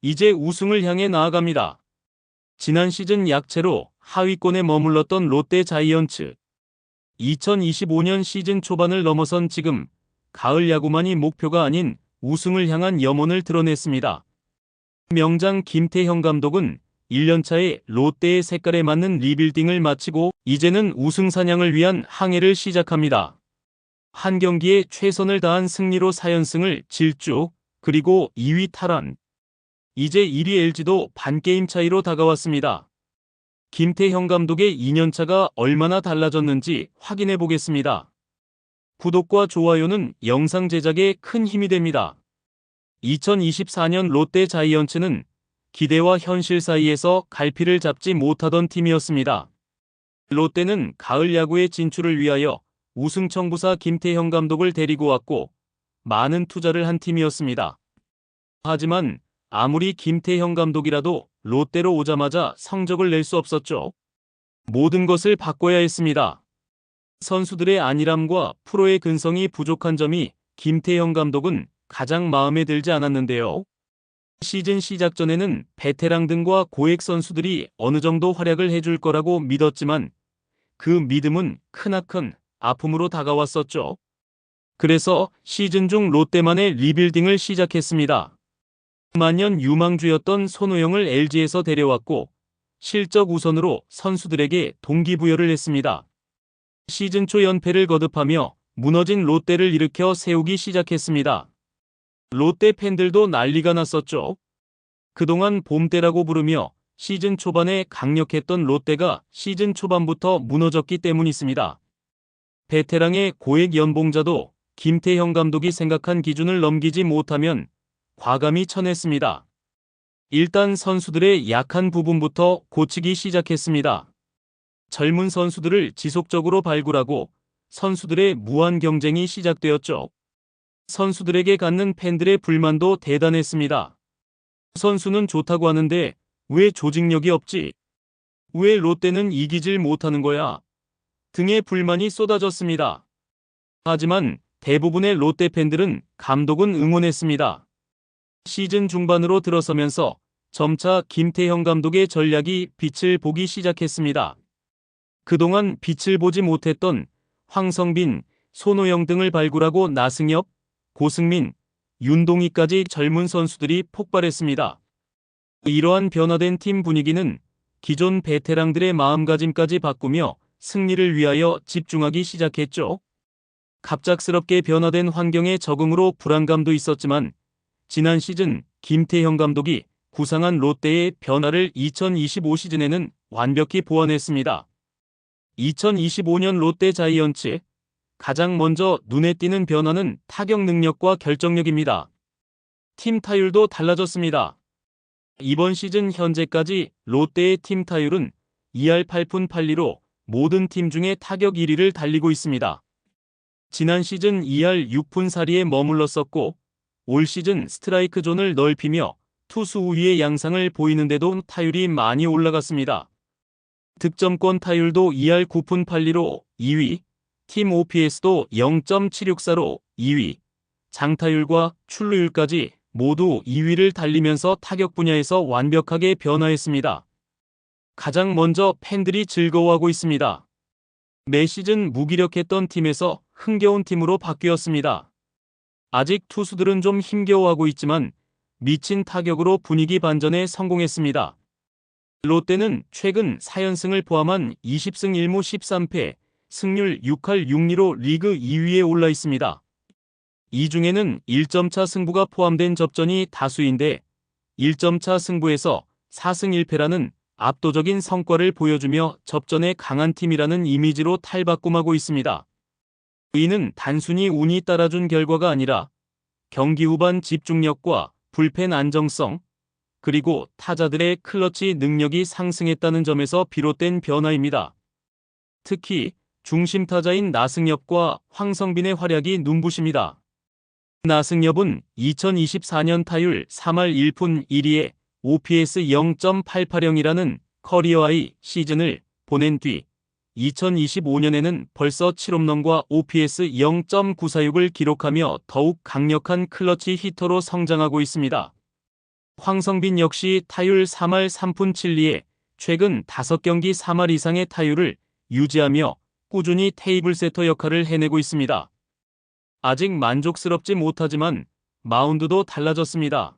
이제 우승을 향해 나아갑니다. 지난 시즌 약체로 하위권에 머물렀던 롯데 자이언츠. 2025년 시즌 초반을 넘어선 지금 가을 야구만이 목표가 아닌 우승을 향한 염원을 드러냈습니다. 명장 김태형 감독은 1년차에 롯데의 색깔에 맞는 리빌딩을 마치고 이제는 우승 사냥을 위한 항해를 시작합니다. 한 경기에 최선을 다한 승리로 4연승을 질주, 그리고 2위 탈환. 이제 1위 LG도 반게임 차이로 다가왔습니다. 김태형 감독의 2년차가 얼마나 달라졌는지 확인해 보겠습니다. 구독과 좋아요는 영상 제작에 큰 힘이 됩니다. 2024년 롯데 자이언츠는 기대와 현실 사이에서 갈피를 잡지 못하던 팀이었습니다. 롯데는 가을 야구의 진출을 위하여 우승 청부사 김태형 감독을 데리고 왔고 많은 투자를 한 팀이었습니다. 하지만 아무리 김태형 감독이라도 롯데로 오자마자 성적을 낼 수 없었죠. 모든 것을 바꿔야 했습니다. 선수들의 안일함과 프로의 근성이 부족한 점이 김태형 감독은 가장 마음에 들지 않았는데요. 시즌 시작 전에는 베테랑 등과 고액 선수들이 어느 정도 활약을 해줄 거라고 믿었지만 그 믿음은 크나큰 아픔으로 다가왔었죠. 그래서 시즌 중 롯데만의 리빌딩을 시작했습니다. 만년 유망주였던 손호영을 LG에서 데려왔고 실적 우선으로 선수들에게 동기부여를 했습니다. 시즌 초 연패를 거듭하며 무너진 롯데를 일으켜 세우기 시작했습니다. 롯데 팬들도 난리가 났었죠. 그동안 봄때라고 부르며 시즌 초반에 강력했던 롯데가 시즌 초반부터 무너졌기 때문이었습니다. 베테랑의 고액 연봉자도 김태형 감독이 생각한 기준을 넘기지 못하면 과감히 쳐냈습니다. 일단 선수들의 약한 부분부터 고치기 시작했습니다. 젊은 선수들을 지속적으로 발굴하고 선수들의 무한 경쟁이 시작되었죠. 선수들에게 갖는 팬들의 불만도 대단했습니다. 선수는 좋다고 하는데 왜 조직력이 없지? 왜 롯데는 이기질 못하는 거야? 등의 불만이 쏟아졌습니다. 하지만 대부분의 롯데 팬들은 감독은 응원했습니다. 시즌 중반으로 들어서면서 점차 김태형 감독의 전략이 빛을 보기 시작했습니다. 그동안 빛을 보지 못했던 황성빈, 손호영 등을 발굴하고 나승엽, 고승민, 윤동희까지 젊은 선수들이 폭발했습니다. 이러한 변화된 팀 분위기는 기존 베테랑들의 마음가짐까지 바꾸며 승리를 위하여 집중하기 시작했죠. 갑작스럽게 변화된 환경에 적응으로 불안감도 있었지만 지난 시즌 김태형 감독이 구상한 롯데의 변화를 2025 시즌에는 완벽히 보완했습니다. 2025년 롯데 자이언츠 가장 먼저 눈에 띄는 변화는 타격 능력과 결정력입니다. 팀 타율도 달라졌습니다. 이번 시즌 현재까지 롯데의 팀 타율은 2할 8푼 8리로 모든 팀 중에 타격 1위를 달리고 있습니다. 지난 시즌 2할 6푼 4리에 머물렀었고 올 시즌 스트라이크 존을 넓히며 투수 우위의 양상을 보이는데도 타율이 많이 올라갔습니다. 득점권 타율도 2할 9푼 8리로 2위, 팀 OPS도 0.764로 2위, 장타율과 출루율까지 모두 2위를 달리면서 타격 분야에서 완벽하게 변화했습니다. 가장 먼저 팬들이 즐거워하고 있습니다. 매 시즌 무기력했던 팀에서 흥겨운 팀으로 바뀌었습니다. 아직 투수들은 좀 힘겨워하고 있지만 미친 타격으로 분위기 반전에 성공했습니다. 롯데는 최근 4연승을 포함한 20승 1무 13패, 승률 6할 6리로 리그 2위에 올라 있습니다. 이 중에는 1점차 승부가 포함된 접전이 다수인데 1점차 승부에서 4승 1패라는 압도적인 성과를 보여주며 접전에 강한 팀이라는 이미지로 탈바꿈하고 있습니다. 이는 단순히 운이 따라준 결과가 아니라 경기 후반 집중력과 불펜 안정성, 그리고 타자들의 클러치 능력이 상승했다는 점에서 비롯된 변화입니다. 특히 중심 타자인 나승엽과 황성빈의 활약이 눈부십니다. 나승엽은 2024년 타율 3할 1푼 1리에 OPS 0.880이라는 커리어 하이 시즌을 보낸 뒤 2025년에는 벌써 7홈런과 OPS 0.946을 기록하며 더욱 강력한 클러치 히터로 성장하고 있습니다. 황성빈 역시 타율 3할 3푼 7리에 최근 5경기 3할 이상의 타율을 유지하며 꾸준히 테이블 세터 역할을 해내고 있습니다. 아직 만족스럽지 못하지만 마운드도 달라졌습니다.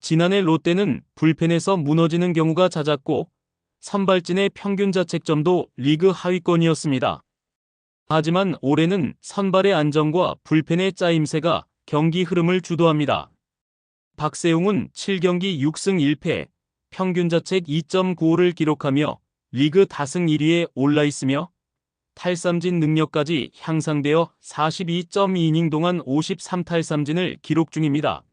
지난해 롯데는 불펜에서 무너지는 경우가 잦았고 선발진의 평균 자책점도 리그 하위권이었습니다. 하지만 올해는 선발의 안정과 불펜의 짜임새가 경기 흐름을 주도합니다. 박세웅은 7경기 6승 1패, 평균 자책 2.95를 기록하며 리그 다승 1위에 올라 있으며 탈삼진 능력까지 향상되어 42.2이닝 동안 53탈삼진을 기록 중입니다.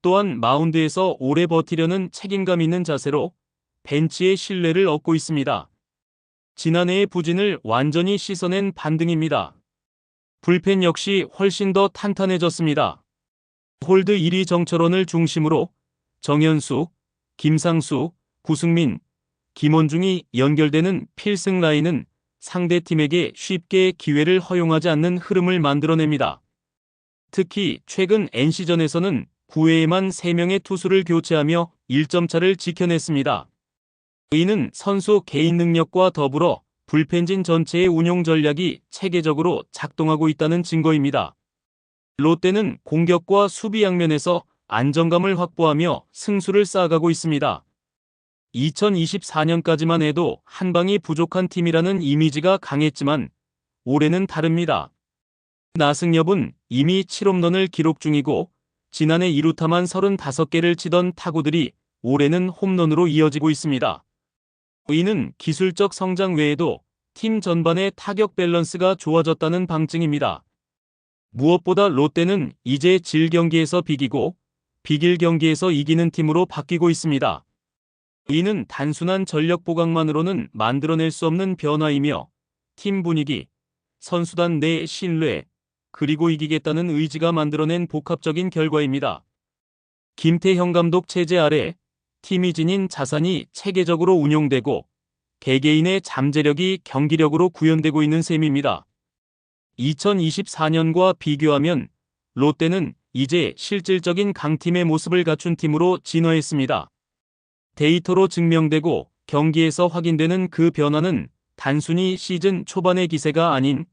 또한 마운드에서 오래 버티려는 책임감 있는 자세로 벤치의 신뢰를 얻고 있습니다. 지난해의 부진을 완전히 씻어낸 반등입니다. 불펜 역시 훨씬 더 탄탄해졌습니다. 홀드 1위 정철원을 중심으로 정현수, 김상수, 구승민, 김원중이 연결되는 필승 라인은 상대팀에게 쉽게 기회를 허용하지 않는 흐름을 만들어냅니다. 특히 최근 NC전에서는 9회에만 3명의 투수를 교체하며 1점 차를 지켜냈습니다. 이는 선수 개인 능력과 더불어 불펜진 전체의 운용 전략이 체계적으로 작동하고 있다는 증거입니다. 롯데는 공격과 수비 양면에서 안정감을 확보하며 승수를 쌓아가고 있습니다. 2024년까지만 해도 한 방이 부족한 팀이라는 이미지가 강했지만 올해는 다릅니다. 나승엽은 이미 7홈런을 기록 중이고 지난해 2루타만 35개를 치던 타구들이 올해는 홈런으로 이어지고 있습니다. 이는 기술적 성장 외에도 팀 전반의 타격 밸런스가 좋아졌다는 방증입니다. 무엇보다 롯데는 이제 질 경기에서 비기고 비길 경기에서 이기는 팀으로 바뀌고 있습니다. 이는 단순한 전력 보강만으로는 만들어낼 수 없는 변화이며 팀 분위기, 선수단 내 신뢰, 그리고 이기겠다는 의지가 만들어낸 복합적인 결과입니다. 김태형 감독 체제 아래 팀이 지닌 자산이 체계적으로 운용되고 개개인의 잠재력이 경기력으로 구현되고 있는 셈입니다. 2024년과 비교하면 롯데는 이제 실질적인 강팀의 모습을 갖춘 팀으로 진화했습니다. 데이터로 증명되고 경기에서 확인되는 그 변화는 단순히 시즌 초반의 기세가 아닌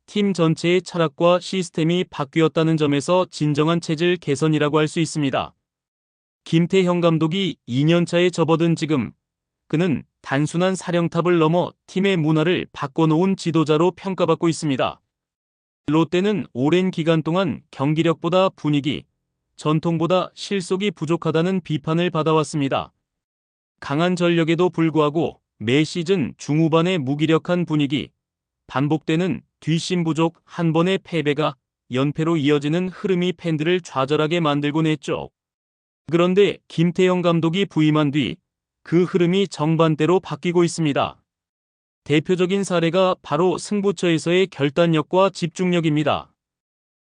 팀 전체의 철학과 시스템이 바뀌었다는 점에서 진정한 체질 개선이라고 할 수 있습니다. 김태형 감독이 2년차에 접어든 지금 그는 단순한 사령탑을 넘어 팀의 문화를 바꿔놓은 지도자로 평가받고 있습니다. 롯데는 오랜 기간 동안 경기력보다 분위기, 전통보다 실속이 부족하다는 비판을 받아왔습니다. 강한 전력에도 불구하고 매 시즌 중후반의 무기력한 분위기, 반복되는 뒷심 부족 한 번의 패배가 연패로 이어지는 흐름이 팬들을 좌절하게 만들곤 했죠. 그런데 김태형 감독이 부임한 뒤 그 흐름이 정반대로 바뀌고 있습니다. 대표적인 사례가 바로 승부처에서의 결단력과 집중력입니다.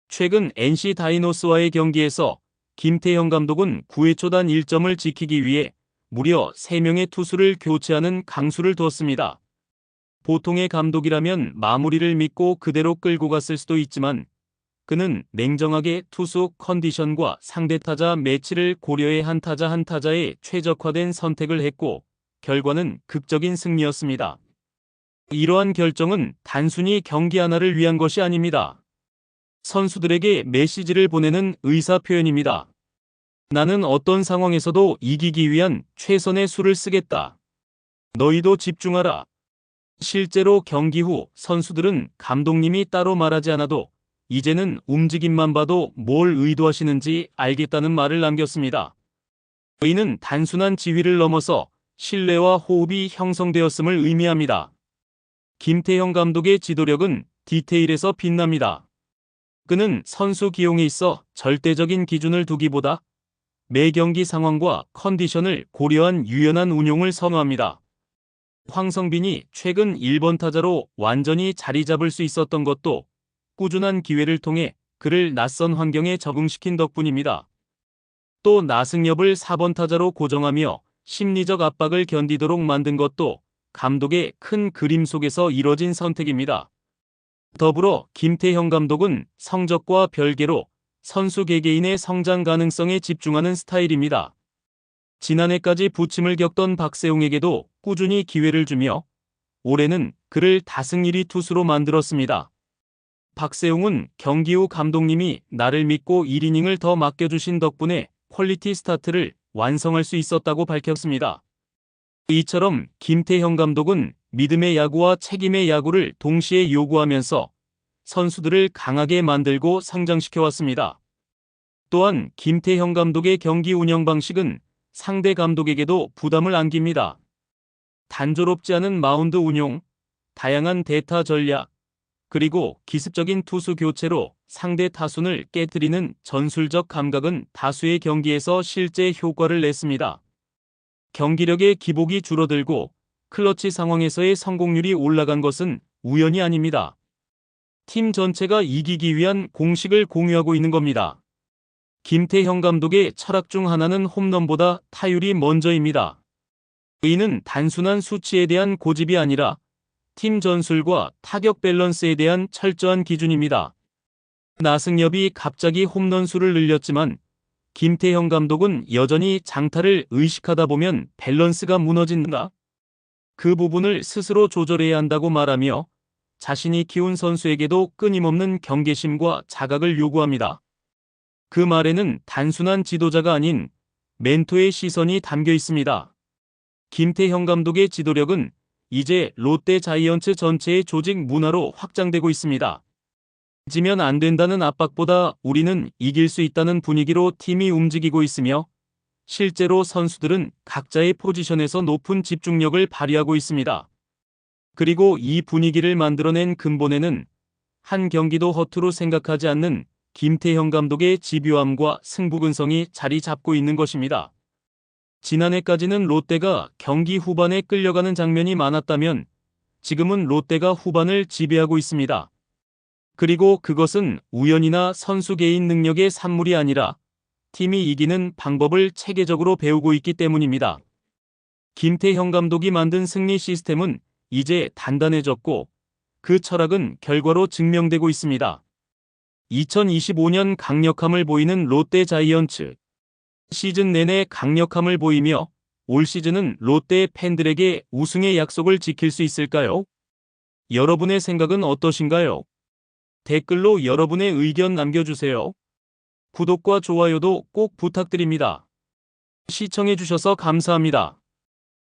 최근 NC 다이노스와의 경기에서 김태형 감독은 9회 초단 1점을 지키기 위해 무려 3명의 투수를 교체하는 강수를 두었습니다. 보통의 감독이라면 마무리를 믿고 그대로 끌고 갔을 수도 있지만 그는 냉정하게 투수 컨디션과 상대타자 매치를 고려해 한 타자에 최적화된 선택을 했고 결과는 극적인 승리였습니다. 이러한 결정은 단순히 경기 하나를 위한 것이 아닙니다. 선수들에게 메시지를 보내는 의사표현입니다. 나는 어떤 상황에서도 이기기 위한 최선의 수를 쓰겠다. 너희도 집중하라. 실제로 경기 후 선수들은 감독님이 따로 말하지 않아도 이제는 움직임만 봐도 뭘 의도하시는지 알겠다는 말을 남겼습니다. 이는 단순한 지휘를 넘어서 신뢰와 호흡이 형성되었음을 의미합니다. 김태형 감독의 지도력은 디테일에서 빛납니다. 그는 선수 기용에 있어 절대적인 기준을 두기보다 매 경기 상황과 컨디션을 고려한 유연한 운용을 선호합니다. 황성빈이 최근 1번 타자로 완전히 자리 잡을 수 있었던 것도 꾸준한 기회를 통해 그를 낯선 환경에 적응시킨 덕분입니다. 또 나승엽을 4번 타자로 고정하며 심리적 압박을 견디도록 만든 것도 감독의 큰 그림 속에서 이뤄진 선택입니다. 더불어 김태형 감독은 성적과 별개로 선수 개개인의 성장 가능성에 집중하는 스타일입니다. 지난해까지 부침을 겪던 박세웅에게도 꾸준히 기회를 주며 올해는 그를 다승 1위 투수로 만들었습니다. 박세웅은 경기 후 감독님이 나를 믿고 1이닝을 더 맡겨주신 덕분에 퀄리티 스타트를 완성할 수 있었다고 밝혔습니다. 이처럼 김태형 감독은 믿음의 야구와 책임의 야구를 동시에 요구하면서 선수들을 강하게 만들고 성장시켜왔습니다. 또한 김태형 감독의 경기 운영 방식은 상대 감독에게도 부담을 안깁니다. 단조롭지 않은 마운드 운용, 다양한 대타 전략, 그리고 기습적인 투수 교체로 상대 타순을 깨트리는 전술적 감각은 다수의 경기에서 실제 효과를 냈습니다. 경기력의 기복이 줄어들고 클러치 상황에서의 성공률이 올라간 것은 우연이 아닙니다. 팀 전체가 이기기 위한 공식을 공유하고 있는 겁니다. 김태형 감독의 철학 중 하나는 홈런보다 타율이 먼저입니다. 이는 단순한 수치에 대한 고집이 아니라 팀 전술과 타격 밸런스에 대한 철저한 기준입니다. 나승엽이 갑자기 홈런 수를 늘렸지만 김태형 감독은 여전히 장타를 의식하다 보면 밸런스가 무너진다. 그 부분을 스스로 조절해야 한다고 말하며 자신이 키운 선수에게도 끊임없는 경계심과 자각을 요구합니다. 그 말에는 단순한 지도자가 아닌 멘토의 시선이 담겨 있습니다. 김태형 감독의 지도력은 이제 롯데 자이언츠 전체의 조직 문화로 확장되고 있습니다. 지면 안 된다는 압박보다 우리는 이길 수 있다는 분위기로 팀이 움직이고 있으며 실제로 선수들은 각자의 포지션에서 높은 집중력을 발휘하고 있습니다. 그리고 이 분위기를 만들어낸 근본에는 한 경기도 허투루 생각하지 않는 김태형 감독의 집요함과 승부근성이 자리 잡고 있는 것입니다. 지난해까지는 롯데가 경기 후반에 끌려가는 장면이 많았다면 지금은 롯데가 후반을 지배하고 있습니다. 그리고 그것은 우연이나 선수 개인 능력의 산물이 아니라 팀이 이기는 방법을 체계적으로 배우고 있기 때문입니다. 김태형 감독이 만든 승리 시스템은 이제 단단해졌고 그 철학은 결과로 증명되고 있습니다. 2025년 강력함을 보이는 롯데 자이언츠. 시즌 내내 강력함을 보이며 올 시즌은 롯데 팬들에게 우승의 약속을 지킬 수 있을까요? 여러분의 생각은 어떠신가요? 댓글로 여러분의 의견 남겨주세요. 구독과 좋아요도 꼭 부탁드립니다. 시청해주셔서 감사합니다.